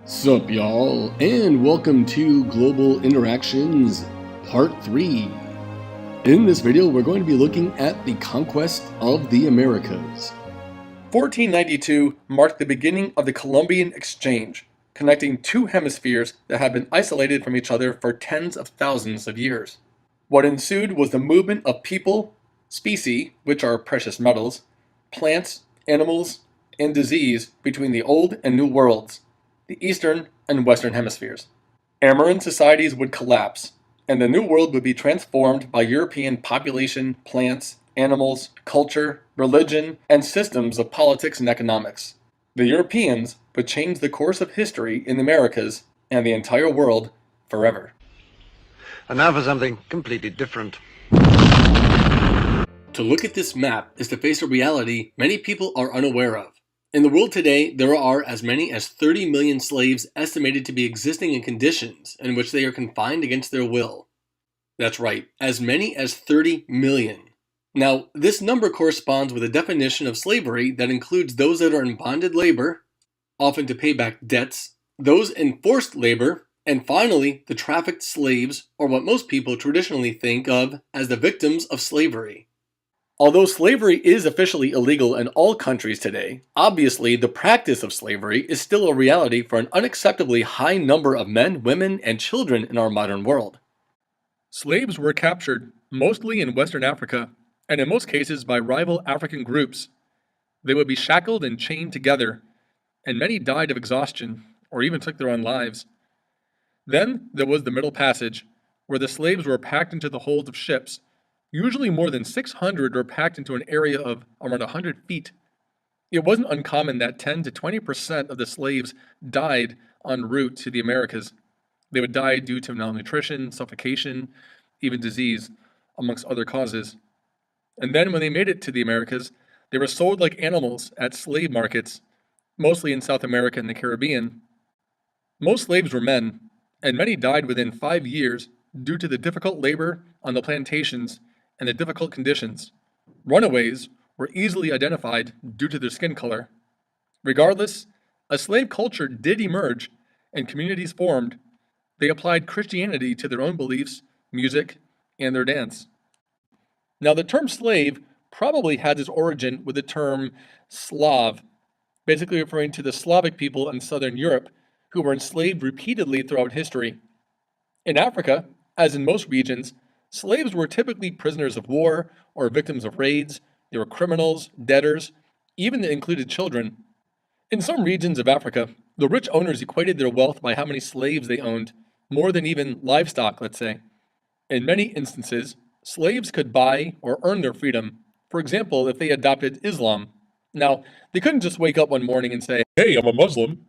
Sup, y'all, and welcome to Global Interactions Part 3. In this video, we're going to be looking at the conquest of the Americas. 1492 marked the beginning of the Columbian Exchange, connecting two hemispheres that had been isolated from each other for tens of thousands of years. What ensued was the movement of people, specie, which are precious metals, plants, animals, and disease between the Old and New Worlds, the Eastern and Western hemispheres. Amarine societies would collapse, and the New World would be transformed by European population, plants, animals, culture, religion, and systems of politics and economics. The Europeans would change the course of history in the Americas and the entire world forever. And now for something completely different. To look at this map is to face a reality many people are unaware of. In the world today, there are as many as 30 million slaves estimated to be existing in conditions in which they are confined against their will. That's right, as many as 30 million. Now, this number corresponds with a definition of slavery that includes those that are in bonded labor, often to pay back debts, those in forced labor, and finally, the trafficked slaves, or what most people traditionally think of as the victims of slavery. Although slavery is officially illegal in all countries today, obviously the practice of slavery is still a reality for an unacceptably high number of men, women, and children in our modern world. Slaves were captured, mostly in Western Africa, and in most cases by rival African groups. They would be shackled and chained together, and many died of exhaustion, or even took their own lives. Then there was the Middle Passage, where the slaves were packed into the holds of ships. Usually more than 600 were packed into an area of around 100 feet. It wasn't uncommon that 10 to 20% of the slaves died en route to the Americas. They would die due to malnutrition, suffocation, even disease, amongst other causes. And then when they made it to the Americas, they were sold like animals at slave markets, mostly in South America and the Caribbean. Most slaves were men, and many died within 5 years due to the difficult labor on the plantations and the difficult conditions. Runaways were easily identified due to their skin color. Regardless, a slave culture did emerge and communities formed. They applied Christianity to their own beliefs, music, and their dance. Now, the term slave probably has its origin with the term Slav, basically referring to the Slavic people in southern Europe who were enslaved repeatedly throughout history. In Africa, as in most regions, slaves were typically prisoners of war or victims of raids. They were criminals, debtors, even that included children. In some regions of Africa, the rich owners equated their wealth by how many slaves they owned, more than even livestock, let's say. In many instances, slaves could buy or earn their freedom. For example, if they adopted Islam. Now, they couldn't just wake up one morning and say, "Hey, I'm a Muslim,"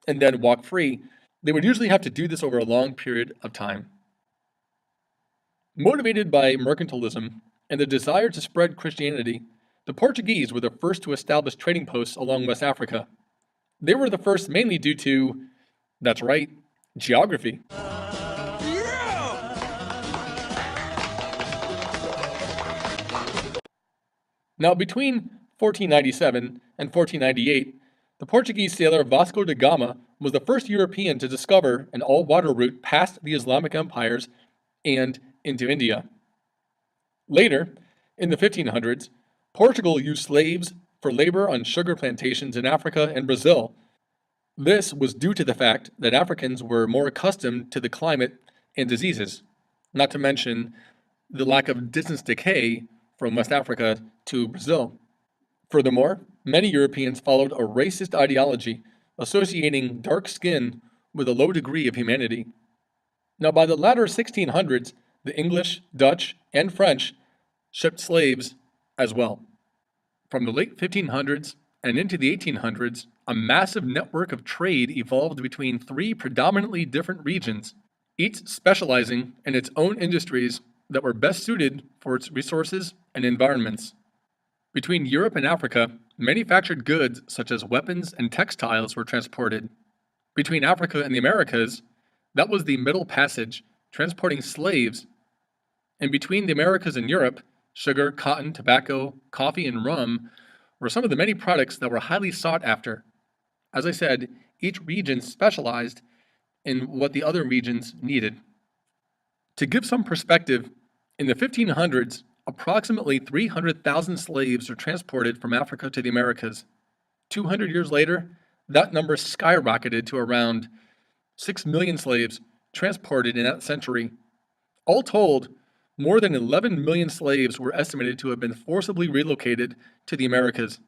and then walk free. They would usually have to do this over a long period of time. Motivated by mercantilism and the desire to spread Christianity, the Portuguese were the first to establish trading posts along West Africa. They were the first mainly due to, that's right, geography. Now, between 1497 and 1498, the Portuguese sailor Vasco da Gama was the first European to discover an all-water route past the Islamic empires and into India. Later, in the 1500s, Portugal used slaves for labor on sugar plantations in Africa and Brazil. This was due to the fact that Africans were more accustomed to the climate and diseases, not to mention the lack of distance decay from West Africa to Brazil. Furthermore, many Europeans followed a racist ideology associating dark skin with a low degree of humanity. Now, by the latter 1600s, the English, Dutch, and French shipped slaves as well. From the late 1500s and into the 1800s, a massive network of trade evolved between three predominantly different regions, each specializing in its own industries that were best suited for its resources and environments. Between Europe and Africa, manufactured goods such as weapons and textiles were transported. Between Africa and the Americas, that was the Middle Passage, transporting slaves. And between the Americas and Europe, sugar, cotton, tobacco, coffee, and rum were some of the many products that were highly sought after. As I said, each region specialized in what the other regions needed. To give some perspective, in the 1500s, approximately 300,000 slaves were transported from Africa to the Americas. 200 years later, that number skyrocketed to around 6 million slaves transported in that century. All told, more than 11 million slaves were estimated to have been forcibly relocated to the Americas.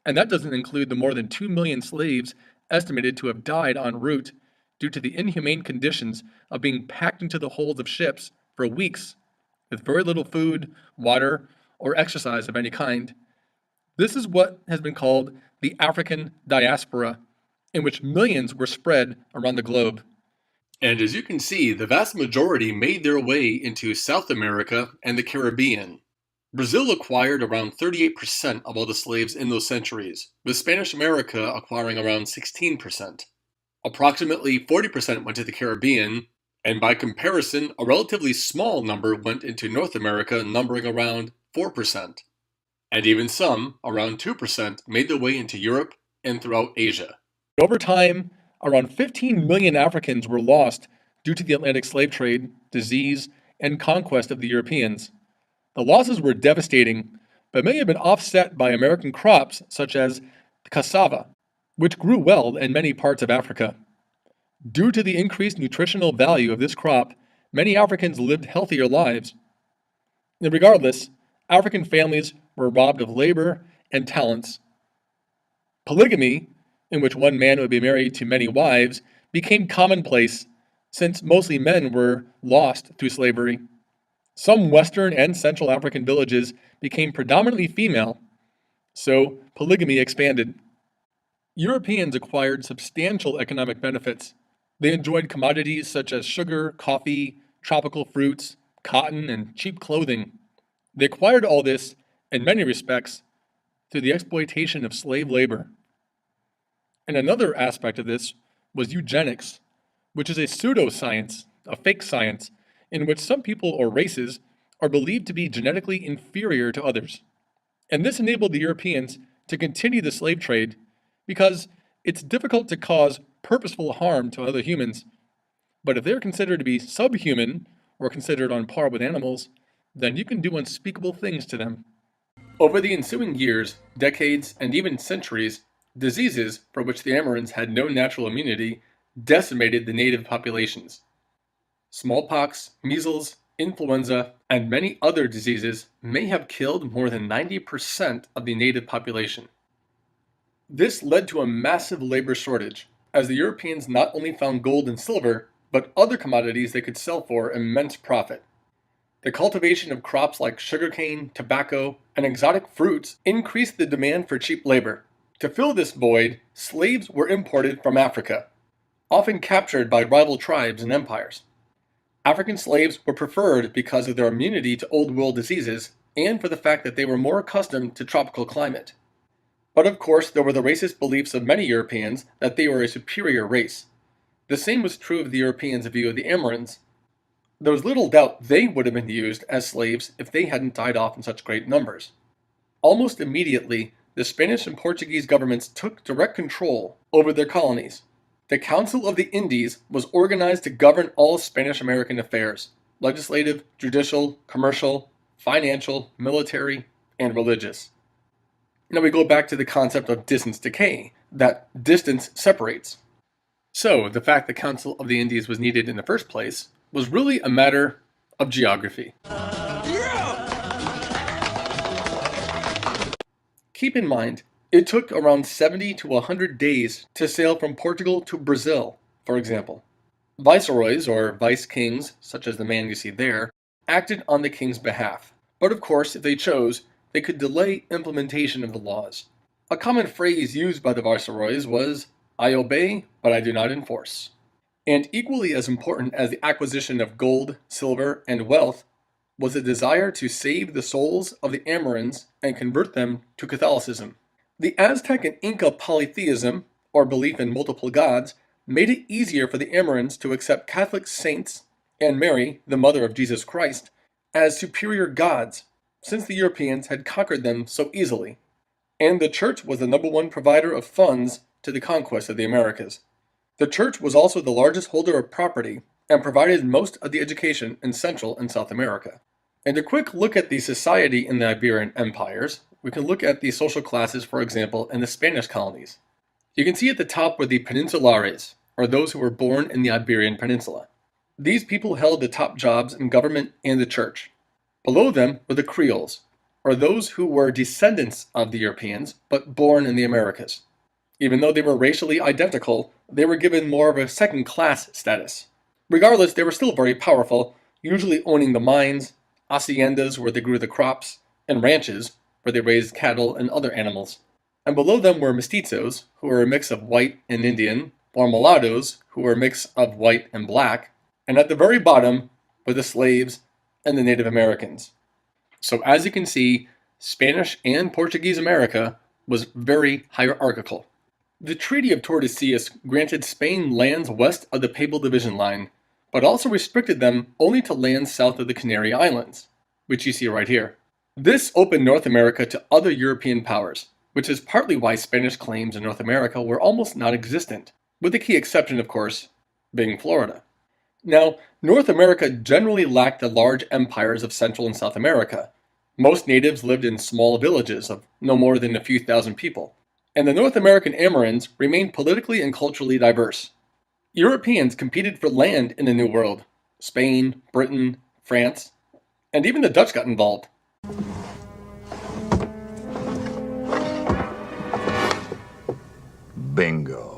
And that doesn't include the more than 2 million slaves estimated to have died en route due to the inhumane conditions of being packed into the holds of ships for weeks with very little food, water, or exercise of any kind. This is what has been called the African diaspora, in which millions were spread around the globe. And as you can see, the vast majority made their way into South America and the Caribbean. Brazil acquired around 38% of all the slaves in those centuries, with Spanish America acquiring around 16%. Approximately 40% went to the Caribbean, and by comparison, a relatively small number went into North America, numbering around 4%. And even some, around 2%, made their way into Europe and throughout Asia. Over time, around 15 million Africans were lost due to the Atlantic slave trade, disease, and conquest of the Europeans. The losses were devastating, but may have been offset by American crops such as cassava, which grew well in many parts of Africa. Due to the increased nutritional value of this crop, many Africans lived healthier lives. And regardless, African families were robbed of labor and talents. Polygamy, in which one man would be married to many wives, became commonplace since mostly men were lost through slavery. Some Western and Central African villages became predominantly female, so polygamy expanded. Europeans acquired substantial economic benefits. They enjoyed commodities such as sugar, coffee, tropical fruits, cotton, and cheap clothing. They acquired all this, in many respects, through the exploitation of slave labor. And another aspect of this was eugenics, which is a pseudoscience, a fake science, in which some people or races are believed to be genetically inferior to others. And this enabled the Europeans to continue the slave trade because it's difficult to cause purposeful harm to other humans. But if they're considered to be subhuman or considered on par with animals, then you can do unspeakable things to them. Over the ensuing years, decades, and even centuries, diseases for which the Amerinds had no natural immunity decimated the native populations. Smallpox, measles, influenza, and many other diseases may have killed more than 90% of the native population. This led to a massive labor shortage, as the Europeans not only found gold and silver, but other commodities they could sell for immense profit. The cultivation of crops like sugarcane, tobacco, and exotic fruits increased the demand for cheap labor. To fill this void, slaves were imported from Africa, often captured by rival tribes and empires. African slaves were preferred because of their immunity to Old World diseases and for the fact that they were more accustomed to tropical climate. But of course, there were the racist beliefs of many Europeans that they were a superior race. The same was true of the Europeans' view of the Amerinds. There was little doubt they would have been used as slaves if they hadn't died off in such great numbers. Almost immediately, the Spanish and Portuguese governments took direct control over their colonies. The Council of the Indies was organized to govern all Spanish-American affairs: legislative, judicial, commercial, financial, military, and religious. Now we go back to the concept of distance decay, that distance separates. So, the fact the Council of the Indies was needed in the first place was really a matter of geography. Keep in mind, it took around 70 to 100 days to sail from Portugal to Brazil, for example. Viceroys, or vice-kings, such as the man you see there, acted on the king's behalf. But of course, if they chose, they could delay implementation of the laws. A common phrase used by the viceroys was, "I obey, but I do not enforce." And equally as important as the acquisition of gold, silver, and wealth was the desire to save the souls of the Amerinds and convert them to Catholicism. The Aztec and Inca polytheism, or belief in multiple gods, made it easier for the Amerinds to accept Catholic saints and Mary, the mother of Jesus Christ, as superior gods, since the Europeans had conquered them so easily. And the church was the number one provider of funds to the conquest of the Americas. The church was also the largest holder of property and provided most of the education in Central and South America. And a quick look at the society in the Iberian empires, we can look at the social classes, for example, in the Spanish colonies. You can see at the top were the peninsulares, or those who were born in the Iberian Peninsula. These people held the top jobs in government and the church. Below them were the Creoles, or those who were descendants of the Europeans, but born in the Americas. Even though they were racially identical, they were given more of a second-class status. Regardless, they were still very powerful, usually owning the mines, haciendas where they grew the crops, and ranches where they raised cattle and other animals. And below them were mestizos, who were a mix of white and Indian, or mulattoes, who were a mix of white and black, and at the very bottom were the slaves and the Native Americans. So as you can see, Spanish and Portuguese America was very hierarchical. The Treaty of Tordesillas granted Spain lands west of the Papal Division Line, but also restricted them only to lands south of the Canary Islands, which you see right here. This opened North America to other European powers, which is partly why Spanish claims in North America were almost non-existent, with the key exception, of course, being Florida. Now, North America generally lacked the large empires of Central and South America. Most natives lived in small villages of no more than a few thousand people, and the North American Amerinds remained politically and culturally diverse. Europeans competed for land in the New World. Spain, Britain, France, and even the Dutch got involved. Bingo.